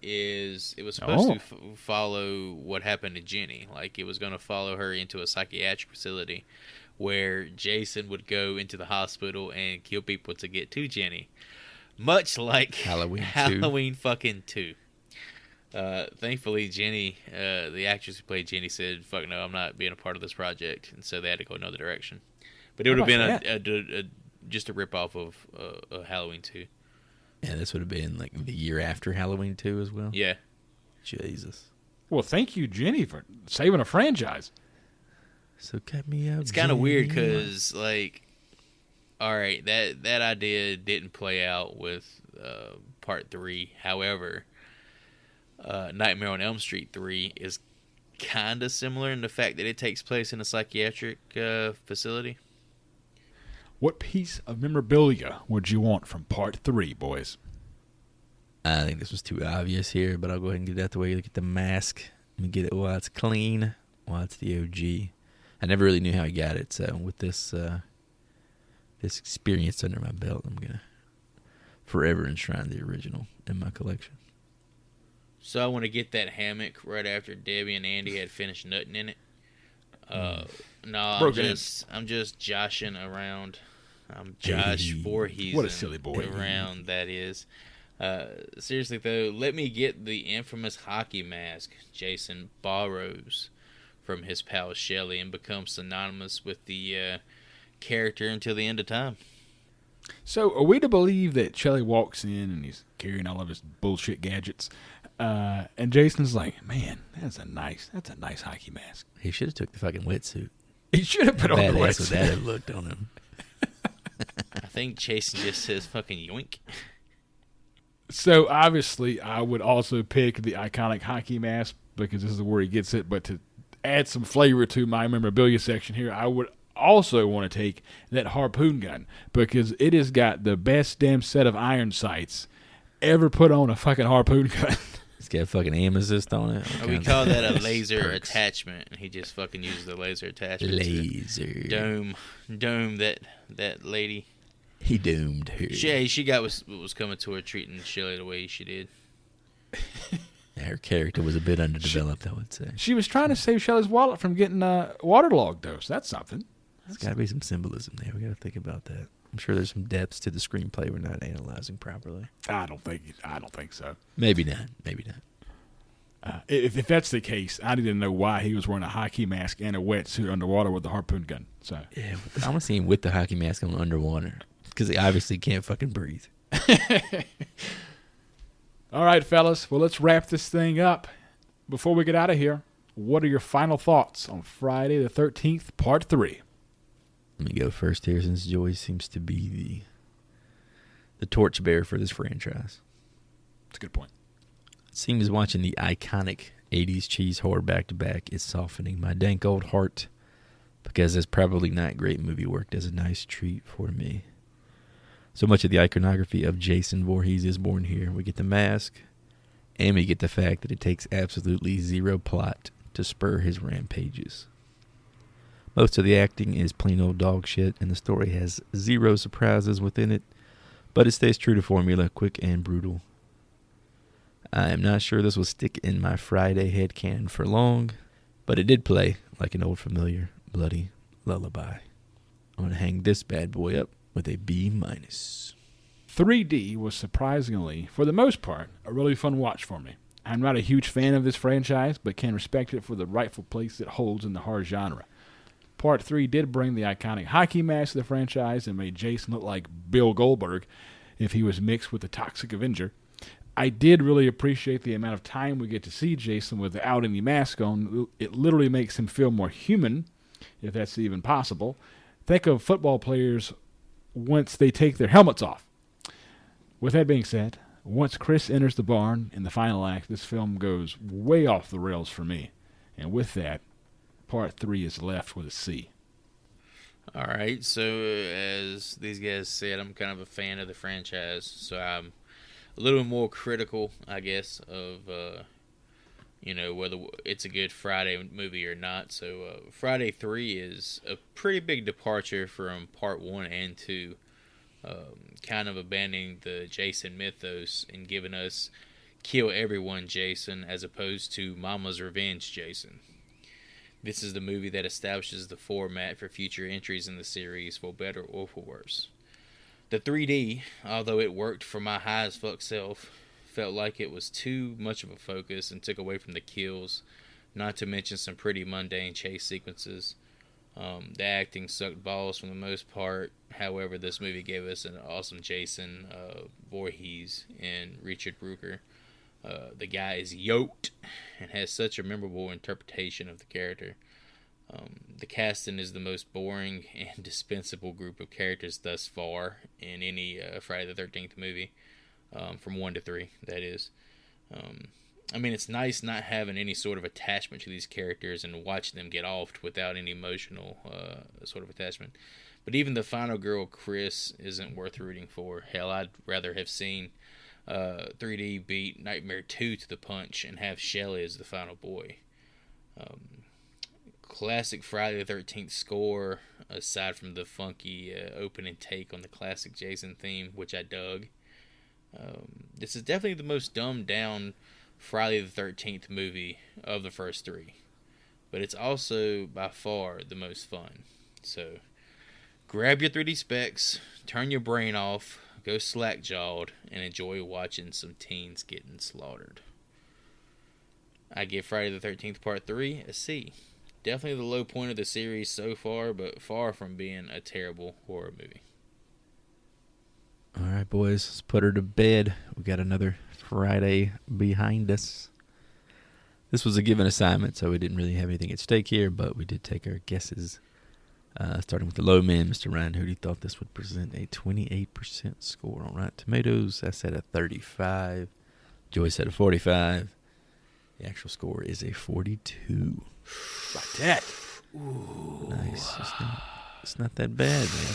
it was supposed to follow what happened to Jenny. Like, it was going to follow her into a psychiatric facility where Jason would go into the hospital and kill people to get to Jenny. Much like Halloween fucking 2. Thankfully, Jenny, the actress who played Jenny, said, "Fuck no, I'm not being a part of this project," and so they had to go another direction. But it would have been just a rip-off of Halloween 2. Yeah, this would have been like the year after Halloween 2 as well. Yeah. Jesus. Well, thank you, Jenny, for saving a franchise. So cut me out. It's kind of weird because, like, all right, that idea didn't play out with Part 3. However, Nightmare on Elm Street 3 is kind of similar in the fact that it takes place in a psychiatric facility. What piece of memorabilia would you want from Part 3, boys? I think this was too obvious here, but I'll go ahead and get it out the way. Look at the mask. Let me get it while it's clean, while it's the OG. I never really knew how he got it, so with this this experience under my belt, I'm going to forever enshrine the original in my collection. So I want to get that hammock right after Debbie and Andy had finished nutting in it. No, I'm just joshing around. I'm Josh Voorhees. What a silly boy. Around, that is. Seriously, though, let me get the infamous hockey mask Jason borrows from his pal Shelley and become synonymous with the character until the end of time. So, are we to believe that Shelley walks in and he's carrying all of his bullshit gadgets, and Jason's like, "Man, that's a nice hockey mask." He should have took the fucking wetsuit. He should have put on the Badass wetsuit. would that have looked on him. I think Jason just says fucking yoink. So, obviously, I would also pick the iconic hockey mask because this is where he gets it. But to add some flavor to my memorabilia section here, I would also want to take that harpoon gun because it has got the best damn set of iron sights ever put on a fucking harpoon gun. It's got fucking amethyst on it. We call that a laser attachment, and he just fucking uses the laser attachment. Laser. Dome that lady. He doomed her. She got what was coming to her, treating Shelley the way she did. Her character was a bit underdeveloped, I would say. She was trying to save Shelley's wallet from getting waterlogged, though, so that's something. There's got to be some symbolism there. We got to think about that. I'm sure there's some depths to the screenplay we're not analyzing properly. I don't think so. Maybe not. If that's the case, I need to know why he was wearing a hockey mask and a wetsuit underwater with a harpoon gun. So yeah, I want to see him with the hockey mask on underwater because he obviously can't fucking breathe. All right, fellas. Well, let's wrap this thing up. Before we get out of here, what are your final thoughts on Friday the 13th, Part 3? Let me go first here since Joey seems to be the torchbearer for this franchise. That's a good point. It seems watching the iconic 80s cheese horror back-to-back is softening my dank old heart because this probably not great movie worked as a nice treat for me. So much of the iconography of Jason Voorhees is born here. We get the mask, and we get the fact that it takes absolutely zero plot to spur his rampages. Most of the acting is plain old dog shit, and the story has zero surprises within it, but it stays true to formula, quick and brutal. I am not sure this will stick in my Friday headcanon for long, but it did play like an old familiar bloody lullaby. I'm going to hang this bad boy up with a B-. 3D was surprisingly, for the most part, a really fun watch for me. I'm not a huge fan of this franchise, but can respect it for the rightful place it holds in the horror genre. Part 3 did bring the iconic hockey mask to the franchise and made Jason look like Bill Goldberg if he was mixed with the Toxic Avenger. I did really appreciate the amount of time we get to see Jason without any mask on. It literally makes him feel more human, if that's even possible. Think of football players once they take their helmets off. With that being said, once Chris enters the barn in the final act, this film goes way off the rails for me. And with that, Part 3 is left with a C. All right, so as these guys said, I'm kind of a fan of the franchise, so I'm a little more critical, I guess, of whether it's a good Friday movie or not. So Friday 3 is a pretty big departure from Part 1 and 2, kind of abandoning the Jason mythos and giving us kill everyone Jason as opposed to Mama's Revenge Jason. This is the movie that establishes the format for future entries in the series, for better or for worse. The 3D, although it worked for my high as fuck self, felt like it was too much of a focus and took away from the kills, not to mention some pretty mundane chase sequences. The acting sucked balls for the most part. However, this movie gave us an awesome Jason Voorhees and Richard Brooker. The guy is yoked and has such a memorable interpretation of the character. The casting is the most boring and dispensable group of characters thus far in any Friday the 13th movie, from 1 to 3, that is. I mean, it's nice not having any sort of attachment to these characters and watching them get offed without any emotional sort of attachment. But even the final girl, Chris, isn't worth rooting for. Hell, I'd rather have seen 3D beat Nightmare 2 to the punch and have Shelley as the final boy. Classic Friday the 13th score, aside from the funky opening take on the classic Jason theme, which I dug. This is definitely the most dumbed down Friday the 13th movie of the first 3. But it's also by far the most fun. So grab your 3D specs, turn your brain off, go slack-jawed, and enjoy watching some teens getting slaughtered. I give Friday the 13th Part 3 a C. Definitely the low point of the series so far, but far from being a terrible horror movie. All right, boys, let's put her to bed. We got another Friday behind us. This was a given assignment, so we didn't really have anything at stake here, but we did take our guesses. Starting with the low man, Mr. Ryan Hootie thought this would present a 28% score on Rotten Tomatoes. I said a 35. Joey said a 45. The actual score is a 42. Like that. Ooh. Nice. It's not that bad, man.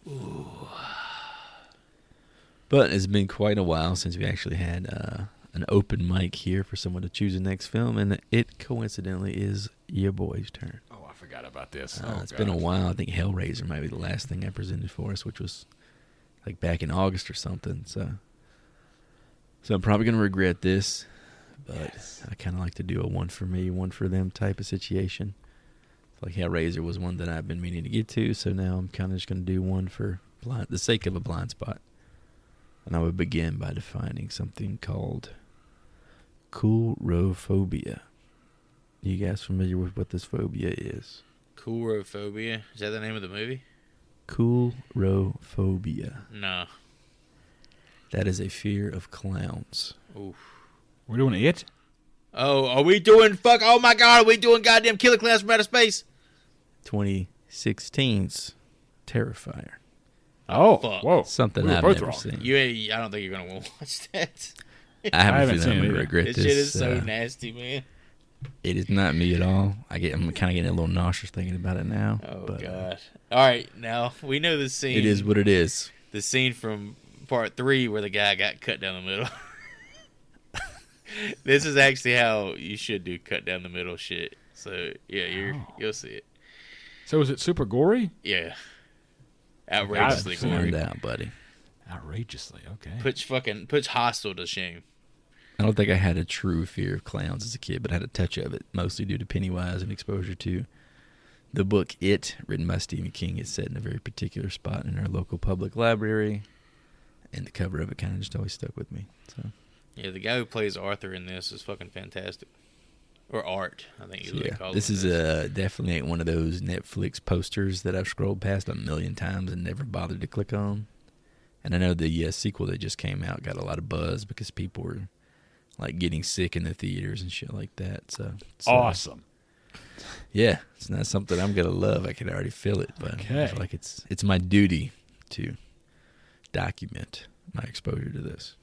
Ooh. But it's been quite a while since we actually had an open mic here for someone to choose the next film, and it coincidentally is your boy's turn. Oh, I forgot about this. It's been a while. I think Hellraiser might be the last thing I presented for us, which was like back in August or something. So I'm probably going to regret this, but yes. I kind of like to do a one for me, one for them type of situation. Like Hellraiser was one that I've been meaning to get to, so now I'm kind of just going to do one for the sake of a blind spot. And I would begin by defining something called coulrophobia. You guys familiar with what this phobia is? Coulrophobia? Is that the name of the movie? Coulrophobia. No. That is a fear of clowns. Oof. We're doing it? Oh, are we doing oh my god, are we doing goddamn Killer Clowns from Outer Space? 2016's Terrifier. Oh, fuck. Whoa. Something We I've both never wrong. seen. I don't think you're going to want to watch that. I have a haven't feeling seen I'm it going to either. regret This this. shit is so nasty, man. It is not me at all. I'm kind of getting a little nauseous thinking about it now. Oh, but, God. All right, now, we know the scene. It is what it is. The scene from Part 3 where the guy got cut down the middle. This is actually how you should do cut down the middle shit. So, yeah, you'll see it. So is it super gory? Yeah. Outrageously Find gory. out, buddy. Outrageously, okay. Puts Hostel to shame. I don't think I had a true fear of clowns as a kid, but I had a touch of it, mostly due to Pennywise and exposure to the book It, written by Stephen King. It's set in a very particular spot in our local public library, and the cover of it kind of just always stuck with me. So Yeah, the guy who plays Arthur in this is fucking fantastic. Or Art, I think you really call it. This is definitely one of those Netflix posters that I've scrolled past a million times and never bothered to click on. And I know the sequel that just came out got a lot of buzz because people were like getting sick in the theaters and shit like that. So it's, awesome. Yeah, it's not something I'm gonna love. I can already feel it, but Okay. I feel like it's my duty to document my exposure to this.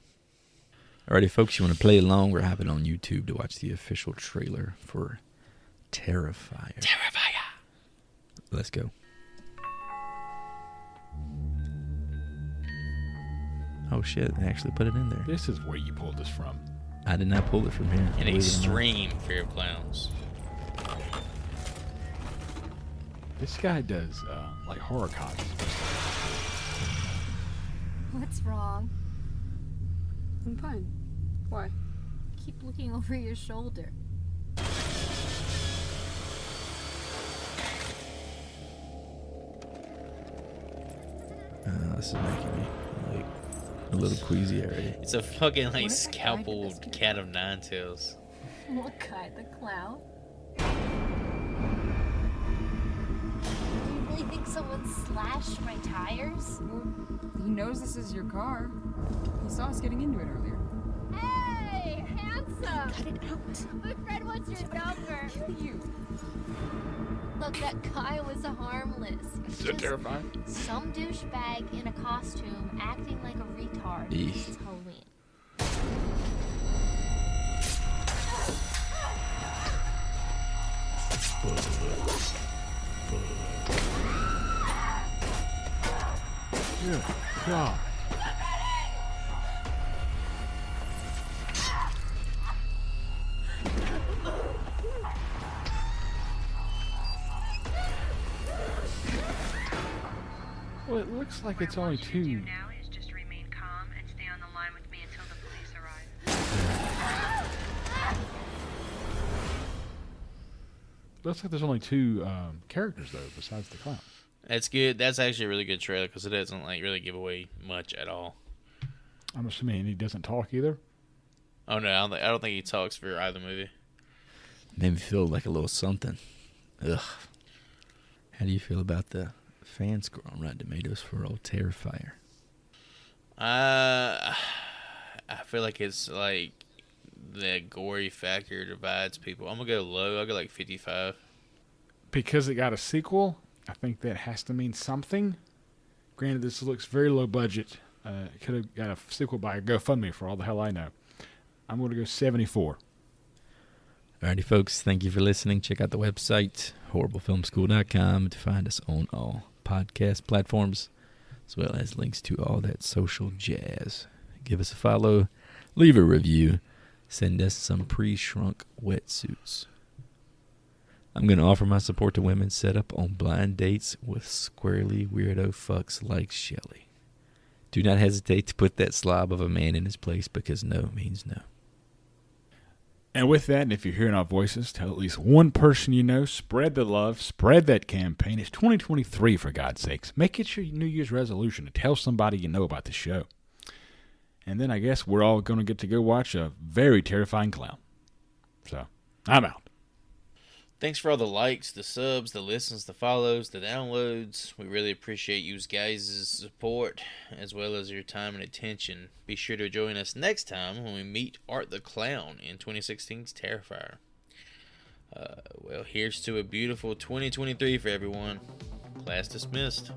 Alrighty, folks, you want to play along? We're hopping on YouTube to watch the official trailer for Terrifier. Let's go. Oh shit, they actually put it in there. This is where you pulled this from. I did not pull it from here. An believe it or not. extreme fear of clowns. This guy does like horror cons. What's wrong? I'm fine. Why? keep looking over your shoulder? This is making me like a little queasy already. It's a fucking like What if I died in this scalpeled cat of nine tails. What guy? The clown? Do you really think someone slashed my tires? He knows this is your car. He saw us getting into it earlier. Hey, handsome! Cut it out. My friend wants your number. You. Look, that guy was harmless. It's So terrifying. some douchebag in a costume acting like a retard. Eek. It's Halloween. Good God. Well, it looks like it's only two. Now is just remain calm and stay on the line with me until the police arrive. Looks like there's only two characters though, besides the clown. That's good. That's actually a really good trailer because it doesn't like really give away much at all. I'm assuming he doesn't talk either. Oh no, I don't think he talks for either movie. Made me feel like a little something. Ugh. How do you feel about the fan score on Rotten Tomatoes for old Terrifier? I feel like it's like the gory factor divides people. I'm gonna go low. I'll go like 55. Because it got a sequel, I think that has to mean something. Granted, this looks very low budget. It could have got a sequel by a GoFundMe for all the hell I know. I'm going to go 74. Alrighty, folks. Thank you for listening. Check out the website, horriblefilmschool.com, to find us on all podcast platforms, as well as links to all that social jazz. Give us a follow, leave a review, send us some pre-shrunk wetsuits. I'm going to offer my support to women set up on blind dates with squirrely weirdo fucks like Shelley. Do not hesitate to put that slob of a man in his place, because no means no. And with that, and if you're hearing our voices, tell at least one person you know, spread the love, spread that campaign. It's 2023, for God's sakes. Make it your New Year's resolution to tell somebody you know about the show. And then I guess we're all going to get to go watch a very terrifying clown. So, I'm out. Thanks for all the likes, the subs, the listens, the follows, the downloads. We really appreciate you guys' support, as well as your time and attention. Be sure to join us next time when we meet Art the Clown in 2016's Terrifier. Well, here's to a beautiful 2023 for everyone. Class dismissed.